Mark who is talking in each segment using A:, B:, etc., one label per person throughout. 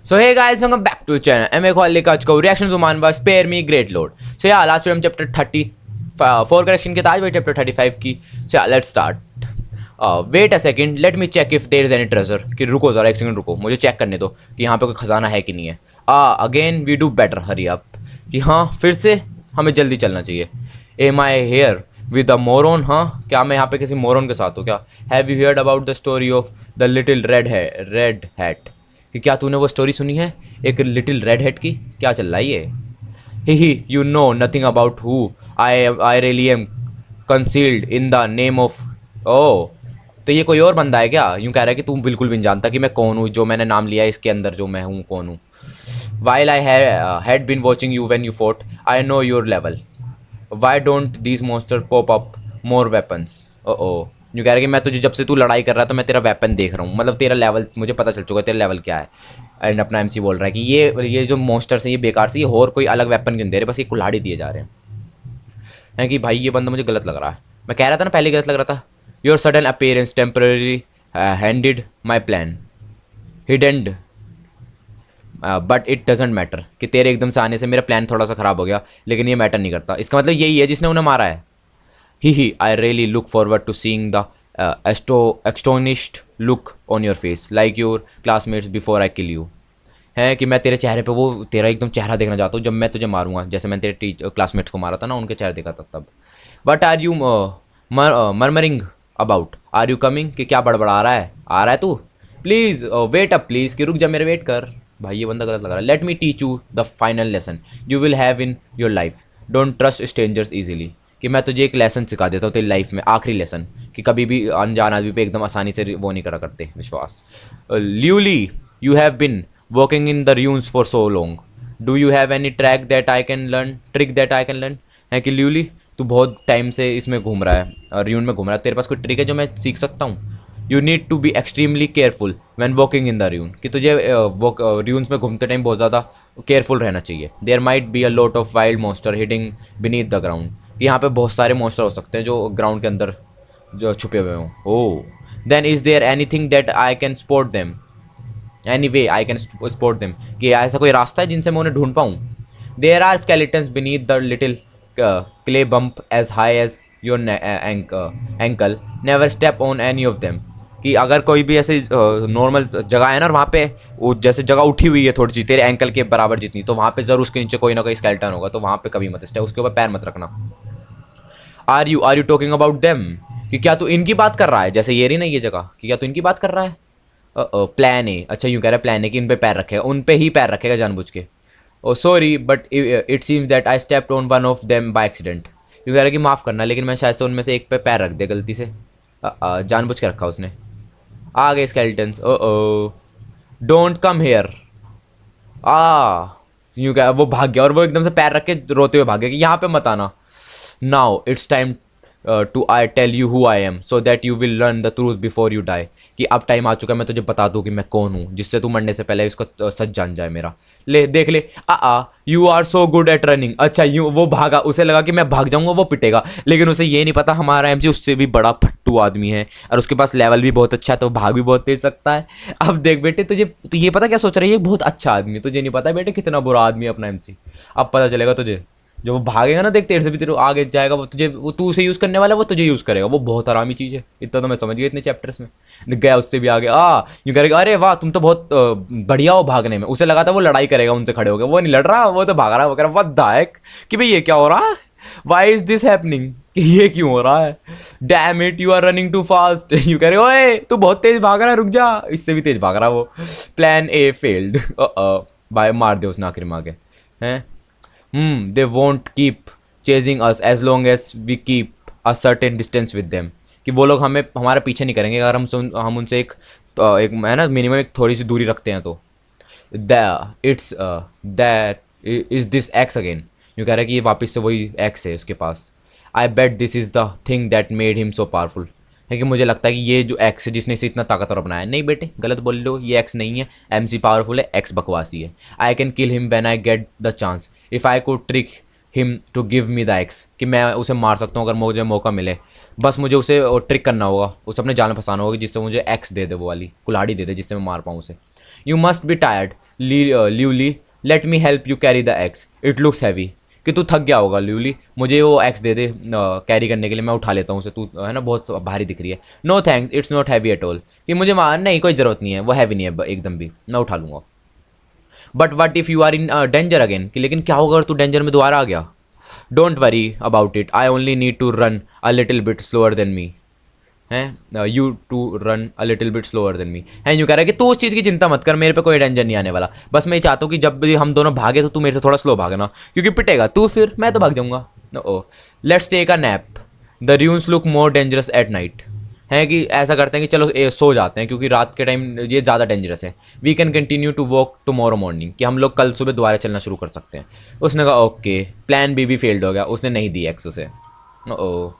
A: So hey guys, welcome back to the channel. I'm Equally Coach को reactions उमान बस spare me great load. So yeah, last time chapter 34 correction के आज भाई chapter 35 की. So yeah, let's start. Wait a second, let me check if there is any treasure. कि रुको ज़रा एक सेकंड रुको, मुझे चेक करने दो कि यहाँ पे कोई खजाना है कि नहीं है. Again we do better, hurry up. कि हाँ फिर से हमें जल्दी चलना चाहिए. Am I here with a moron? हाँ क्या मैं यहाँ पे किसी मोरन के साथ हूँ क्या? Have you heard about the story of the little red hat? कि क्या तूने वो स्टोरी सुनी है एक लिटिल रेड हेड की? क्या चल रहा है ये? He you know nothing about who I really am concealed in the name of ओ. तो ये कोई और बंदा है क्या? यूँ कह रहा है कि तू बिल्कुल भी नहीं जानता कि मैं कौन हूँ, जो मैंने नाम लिया है इसके अंदर जो मैं हूँ कौन हूँ. While I had been watching you when you fought I know your level. Why don't these monster pop up more weapons. ओ यूँ कह रहा है कि मैं तुझे जब से तू लड़ाई कर रहा है तो मैं तेरा वेपन देख रहा हूँ, मतलब तेरा लेवल मुझे पता चल चुका है तेरा लेवल क्या है. एंड अपना एमसी बोल रहा है कि ये जो मॉन्स्टर्स हैं ये बेकार से, ये और कोई अलग वेपन क्यों दे रहे, बस ये कुल्हाड़ी दिए जा रहे हैं. कि भाई ये बंदा मुझे गलत लग रहा है. मैं कह रहा था ना पहले गलत लग रहा था. Your sudden appearance temporary handed my plan hidden but it doesn't matter. कि तेरे एकदम से आने से मेरा प्लान थोड़ा सा ख़राब हो गया, लेकिन ये मैटर नहीं करता. इसका मतलब यही है जिसने उन्हें मारा है. He I really look forward to seeing the astonished look on your face like your classmates before I kill you. है कि मैं तेरे चेहरे पे वो तेरा एकदम चेहरा देखना चाहता हूँ जब मैं तुझे मारूंगा, जैसे मैंने तेरे क्लासमेट्स को मारा था ना, उनके चेहरे देखा था तब. But are you murmuring about are you coming? कि क्या बड़बड़ा आ रहा है तू? प्लीज़ वेट अप प्लीज़, कि रुक जा मेरे वेट कर. भाई ये बंदा गलत लग रहा है. Let me teach you the final lesson you will have in your life. Don't trust strangers easily. कि मैं तुझे एक लेसन सिखा देता हूँ तेरी लाइफ में, आखिरी लेसन, कि कभी भी अनजान आदमी पे एकदम आसानी से वो नहीं करा करते विश्वास. Luli you have been working in the runes for so long. Do you have any trick that I can learn? है कि ल्यूली तू बहुत टाइम से इसमें घूम रहा है, र्यून में घूम रहा है, तेरे पास कोई ट्रिक है जो मैं सीख सकता हूँ? You need to be extremely careful when walking in the ruin. कि तुझे र्यून्स में घूमते टाइम बहुत ज़्यादा केयरफुल रहना चाहिए. There might be a lot of wild monster hiding beneath the ground. यहाँ पे बहुत सारे मॉन्स्टर हो सकते हैं जो ग्राउंड के अंदर जो छुपे हुए हों. Oh then is there anything that I can spot them? Any way I can spot them. कि ऐसा कोई रास्ता है जिनसे मैं उन्हें ढूंढ पाऊँ? There are skeletons beneath the little clay bump as high as your ankle. Never step on any of them. कि अगर कोई भी ऐसे नॉर्मल जगह है ना और वहाँ पे वो जैसे जगह उठी हुई है थोड़ी सी तेरे एंकल के बराबर जितनी, तो वहाँ पे ज़रूर उसके नीचे कोई ना कोई स्केलेटन होगा, तो वहाँ पे कभी मत स्टेप, उसके ऊपर पैर मत रखना. Are you talking about them? कि क्या तू इनकी बात कर रहा है? जैसे ये रही ना ये जगह, कि क्या तू इनकी बात कर रहा है? Plan A. अच्छा यूँ कह रहा है प्लान ए कि इन पे पैर रखेगा, उन पे ही पैर रखेगा जानबूझ के. Oh sorry but it seems that I stepped on one of them by accident. यूँ कह रहा है कि माफ़ करना लेकिन मैं शायद से उनमें से एक पे पैर रख दिया गलती से. जानबूझ के रखा उसने. आ गए skeletons. Oh don't come here. यूँ क्या वो भाग गया और वो एकदम से पैर रख के रोते हुए भाग गया कि यहाँ पे मत आना. Now it's time to I tell you who I am so that you will learn the truth before you die. कि अब टाइम आ चुका है मैं तुझे बता दूँ कि मैं कौन हूँ, जिससे तू मरने से पहले इसको सच जान जाए मेरा. ले देख ले. You are so good at running. अच्छा यूँ वो भागा, उसे लगा कि मैं भाग जाऊँगा वो पिटेगा, लेकिन उसे ये नहीं पता हमारा एमसी उससे भी बड़ा फट्टू आदमी है और उसके पास लेवल भी बहुत अच्छा है, तो भाग भी बहुत तेज सकता है. अब देख बेटे तुझे तो ये पता क्या सोच रही है, बहुत अच्छा आदमी, तुझे नहीं पता बेटे कितना बुरा आदमी है अपना एमसी. अब पता चलेगा तुझे. जो वो भागेगा ना देख तेरे से भी तेरे आगे जाएगा, वो तुझे वो तू उसे यूज़ करने वाला है, वो तुझे यूज़ करेगा. वो बहुत आरामी चीज़ है, इतना तो मैं समझ गया इतने चैप्टर्स में. गया उससे भी आगे यूँ करेगा अरे वाह तुम तो बहुत बढ़िया हो भागने में. उसे लगा था वो लड़ाई करेगा उनसे खड़े हो गए, वो नहीं लड़ रहा, वो तो भाग रहा है. वो कह रहा व्हाट द हेक, कि भाई ये क्या हो रहा है, वाई इज दिस हैपनिंग, कि ये क्यों हो रहा है. Damn it you are running too fast. यू कह रहे ओए तू बहुत तेज भाग रहा है, रुक जा. इससे भी तेज भाग रहा है वो. Plan A failed. बाय मार दे उसने आखिर में आगे. हैं they won't keep chasing us as long as we keep a certain distance with them. कि वो लोग हमें हमारा पीछे नहीं करेंगे अगर हम उनसे एक है ना मिनिमम एक थोड़ी सी दूरी रखते हैं. तो it's that is this x again. यूँ कह रहा है कि ये वापस से वही एक्स है उसके पास. I bet this is the thing that made him so powerful. है कि मुझे लगता है कि ये जो एक्स है जिसने इसे इतना ताकतवर बनाया. नहीं बेटे गलत बोल लो, ये एक्स नहीं है, एमसी पावरफुल है, एक्स बकवासी है. I can kill him when I get the chance if I could trick him to give me the axe. कि मैं उसे मार सकता हूँ अगर मुझे मौका मिले, बस मुझे उसे ट्रिक करना होगा, उसे अपने जाल में फंसाना होगा जिससे मुझे एक्स दे दे, वो वाली कुल्हाड़ी दे दे जिससे मैं मार पाऊँ उसे. You must be tired Luli let me help you carry the axe, it looks heavy, कि तू थक गया होगा ल्यूली, मुझे वो एक्स दे दे कैरी करने के लिए, मैं उठा लेता हूँ उसे, तू है ना बहुत भारी दिख रही है। No thanks it's not heavy at all, कि मुझे नहीं कोई ज़रूरत नहीं है, वो हैवी नहीं है एकदम भी, मैं उठा लूँगा। But what if you are in danger again, कि लेकिन क्या होगा अगर तू डेंजर में दोबारा आ गया। Don't worry about it, I only need to run a little bit slower than me, हैं you to run a little bit slower than me, हैं यूँ कह रहा है कि तू उस चीज़ की चिंता मत कर, मेरे पे कोई डेंजर नहीं आने वाला, बस मैं चाहता हूँ कि जब भी हम दोनों भागे तो तू मेरे से थोड़ा स्लो भागना, क्योंकि पिटेगा तू फिर मैं तो भाग जाऊँगा। Oh let's take a nap, the runes look more dangerous at night, हैं कि ऐसा करते हैं कि चलो सो जाते हैं क्योंकि रात के टाइम ये ज़्यादा डेंजरस है। We can continue to walk tomorrow morning, कि हम लोग कल सुबह दोबारा चलना शुरू कर सकते हैं। उसने कहा ओके, प्लान बी भी फेल्ड हो गया, उसने नहीं दी एक्स उसे। ओ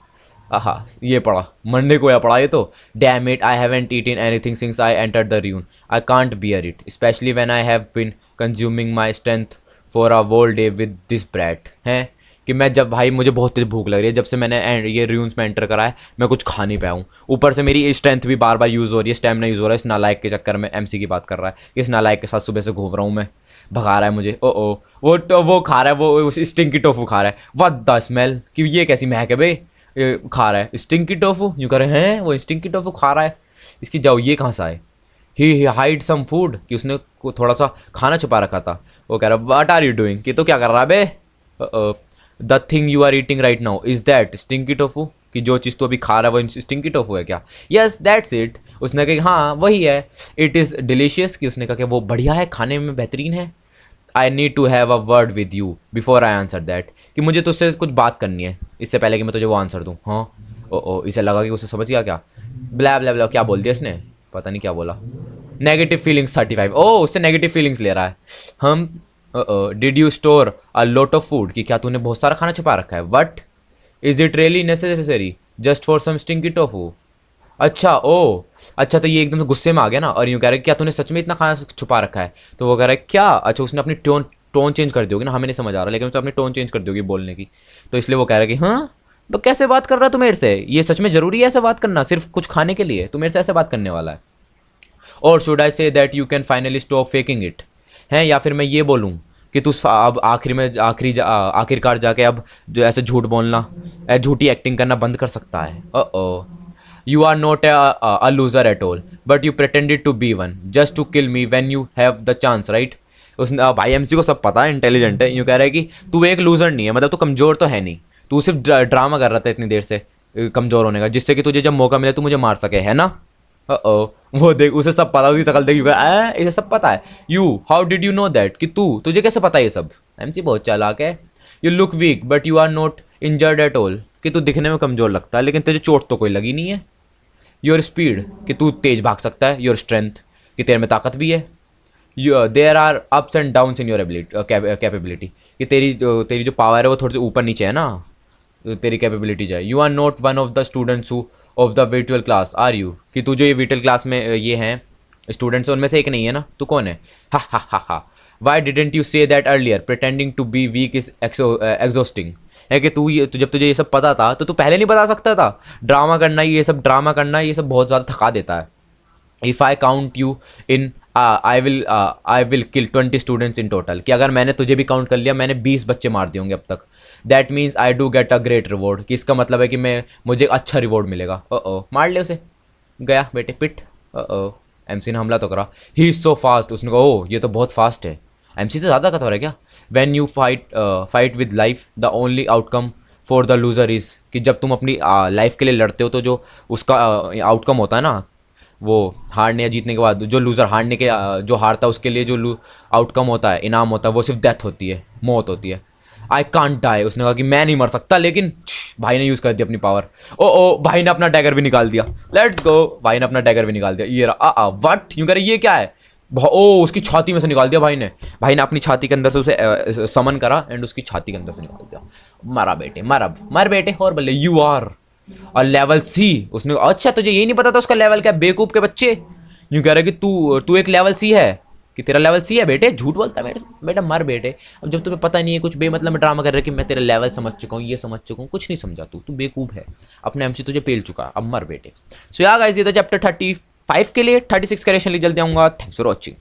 A: आहा ये पड़ा, मंडे को या पड़ा ये तो। Damn it I haven't eaten anything since I entered the ruin, I can't bear it specially when I have been consuming my strength for a whole day with this brat, हैं कि मैं जब भाई मुझे बहुत तेज भूख लग रही है, जब से मैंने ये र्यून्स में एंटर करा है मैं कुछ खा नहीं पाया हूँ, ऊपर से मेरी स्ट्रेंथ भी बार बार यूज़ हो रही है, स्टैमिना यूज़ हो रहा है, इस नालायक के चक्कर में एमसी की बात कर रहा है कि इस नालायक के साथ सुबह से घूम रहा हूँ मैं, भगा रहा है मुझे। ओ वो खा रहा है, वो स्टिंकी टोफू खा रहा है, व्हाट द स्मेल, कि ये कैसी महक है भाई, खा रहा है स्टिंकी टोफू, यूँ कह रहे हैं वो स्टिंकी टोफू खा रहा है, इसकी जाओ ये कहाँ से आए। ही हाइड सम फूड, कि उसने को थोड़ा सा खाना छुपा रखा था। वो कह रहा है व्हाट आर यू डूइंग, कि तो क्या कर रहा है बे। The thing you are eating right now is that stinky tofu, कि जो चीज़ तो अभी खा रहा है वो स्टिंकी टोफू है क्या। यस दैट्स इट, उसने कहा हाँ वही है। इट इज़ डिलीशियस, कि उसने कहा कि वो बढ़िया है, खाने में बेहतरीन है। I need to have a word with you before I answer that, कि मुझे तुझसे कुछ बात करनी है इससे पहले कि मैं तुझे वो आंसर दूँ। हाँ ओ इसे लगा कि उसे समझ गया क्या, ब्ला ब्ला ब्ला क्या बोल दिया इसने, पता नहीं क्या बोला। नेगेटिव फीलिंग्स 35, ओ उससे नेगेटिव फीलिंग्स ले रहा है। Hmm did you store a lot of food, कि क्या तूने बहुत सारा खाना छुपा रखा है। What is it really necessary just for some stinky tofu, अच्छा ओ अच्छा, तो ये एकदम से गुस्से में आ गया ना, और यूँ कह रहा है क्या तूने सच में इतना खाना छुपा रखा है। तो वो कह रहा है क्या, अच्छा उसने अपनी टोन चेंज कर दी होगी ना, हमें नहीं समझ आ रहा, लेकिन उसने अपनी टोन चेंज कर दी होगी बोलने की, तो इसलिए वो कह रहा है कि हाँ तो कैसे बात कर रहा है तू मेरे से, ये सच में ज़रूरी है ऐसे बात करना सिर्फ कुछ खाने के लिए, तू मेरे से ऐसे बात करने वाला है। और should I say that you can finally stop faking it, हैं या फिर मैं ये बोलूँ कि तू अब आखिरकार जाके अब जो ऐसे झूठ बोलना, झूठी एक्टिंग करना बंद कर सकता है। Oh you are not a loser at all, but you pretended to be one just to kill me when you have the chance, right? उसने भाई एमसी को सब पता है, इंटेलिजेंट है, यूँ कह रहा है कि तू एक लूजर नहीं है, मतलब तू कमज़ोर तो है नहीं, तू सिर्फ ड्रामा कर रहा था इतनी देर से कमज़ोर होने का, जिससे कि तुझे जब मौका मिले तू मुझे मार सके, है ना। ओ वो देख उसे सब पता, उसकी शकल देख इसे सब पता है। You how did you know that, कि तुझे कैसे पता ये सब। एमसी बहुत चालाक है। You look weak but you are not injured at all, कि तू दिखने में कमज़ोर लगता है लेकिन तुझे चोट तो कोई लगी नहीं है। योर स्पीड, कि तू तेज भाग सकता है। योर स्ट्रेंथ, कि तेरे में ताकत भी है। There are ups and downs in your ability capability, कि तेरी जो पावर है वो थोड़ी सी ऊपर नीचे है ना, तेरी कैपेबिलिटीज है। You are not one of the students who of the virtual class are you, कि तू जो ये वर्चुअल क्लास में ये हैं स्टूडेंट्स उनमें से एक नहीं है ना, तू कौन है। हा हा हा हा, why didn't you say that earlier, pretending to be weak is exhausting, है कि जब तुझे ये सब पता था तो तू पहले नहीं बता सकता था। ड्रामा करना ये सब बहुत ज़्यादा थका देता है। If I count you in I will kill 20 students in total, कि अगर मैंने तुझे भी काउंट कर लिया मैंने 20 बच्चे मार दिए होंगे अब तक। That means I do get a great reward, कि इसका मतलब है कि मुझे अच्छा रिवॉर्ड मिलेगा। ओ मार ले उसे, गया बेटे पिट। ओ एमसी ने हमला तो करा। ही इज़ सो फास्ट, उसने कहा ओ ये तो बहुत फास्ट है, एमसी से ज़्यादा कतवर है क्या। When you fight with life the only outcome for the loser is, कि जब तुम अपनी लाइफ के लिए लड़ते हो तो जो उसका आउटकम होता है ना, वो हारने या जीतने के बाद जो लूज़र हारने के जो हारता है उसके लिए जो आउटकम होता है, इनाम होता है, वो सिर्फ डेथ होती है, मौत होती है। आई कांट डाई, उसने कहा कि मैं नहीं मर सकता, लेकिन भाई ने यूज़ कर दी अपनी पावर। ओ भाई ने अपना डैगर भी निकाल दिया। लेट्स गो, भाई ने अपना डैगर भी निकाल दिया। ये रहा व्हाट, यूँ कह रहे ये क्या है। ओ उसकी छाती में से निकाल दिया भाई ने अपनी छाती के अंदर से उसे समन करा एंड उसकी छाती के अंदर से निकाल दिया। मारा बेटे मर बेटे। और बोले यू आर और लेवल सी। उसने अच्छा तुझे यही नहीं पता था उसका लेवल क्या, बेवकूफ़ के बच्चे। यूँ कह रहे कि तू एक लेवल सी है, कि तेरा लेवल सी है बेटे, झूठ बोलता है मेरे से। बेटा मर बेटे, अब जब तुम्हें पता नहीं है कुछ बेमतलब में ड्रामा कर रहे कि मैं तेरा लेवल समझ चुका हूँ, ये समझ चुका हूँ, कुछ नहीं समझा तू बेवकूफ़ है, अपने एमसी तुझे पेल चुका, अब मर बेटे। सो या गाइस ये था चैप्टर 35 के लिए। 36 करेक्शन लिए जल्दी आऊँगा। Thanks for watching.